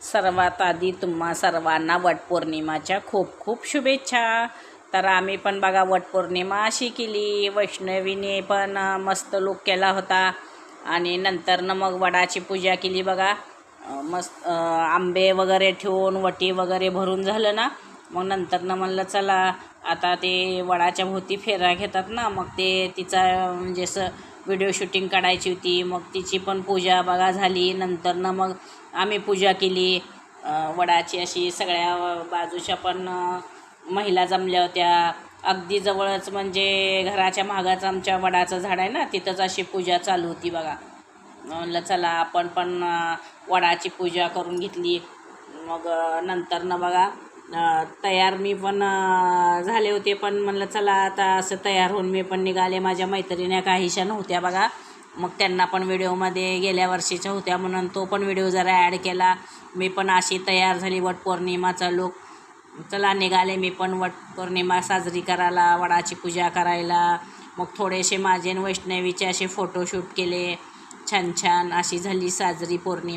सर्वात आधी तुम्हा सर्वांना वटपौर्णिमाच्या खूप खूप शुभेच्छा. तर आम्ही पण बघा वटपौर्णिमा अशी केली, वैष्णवीने पण मस्त लूक केला होता आणि नंतरनं मग वडाची पूजा केली बघा. मस्त आंबे वगैरे ठेवून वटी वगैरे भरून झालं ना, मग नंतरनं म्हणलं चला आता ते वडाच्या भोवती फेरा घेतात ना, मग ते तिचा म्हणजे असं व्हिडिओ शूटिंग काढायची होती. मग तिची पण पूजा बघा झाली. नंतरनं मग आम्ही पूजा केली वडाची. अशी सगळ्या बाजूच्या पण महिला जमल्या होत्या. अगदी जवळच म्हणजे घराच्या मागंच आमच्या वडाचं झाड आहे ना, तिथंच अशी पूजा चालू होती बघा. म्हणलं चला आपण पण वडाची पूजा करून घेतली. मग नंतरनं बघा तयार मी पण झाले होते, पण म्हणलं चला आता असं तयार होऊन मी पण निघाले. माझ्या मैत्रिणी काहीशा नव्हत्या बघा, मग त्यांना पण व्हिडिओमध्ये गेल्या वर्षीच्या होत्या म्हणून तो पण व्हिडिओ जरा ॲड केला. मी पण अशी तयार झाली वटपौर्णिमाचा लूक. चला निघाले मी पण वटपौर्णिमा साजरी करायला, वडाची पूजा करायला. मग थोडेसे माझे वैष्णवीचे असे फोटोशूट केले. छान छान अशी झाली साजरी पौर्णिमा.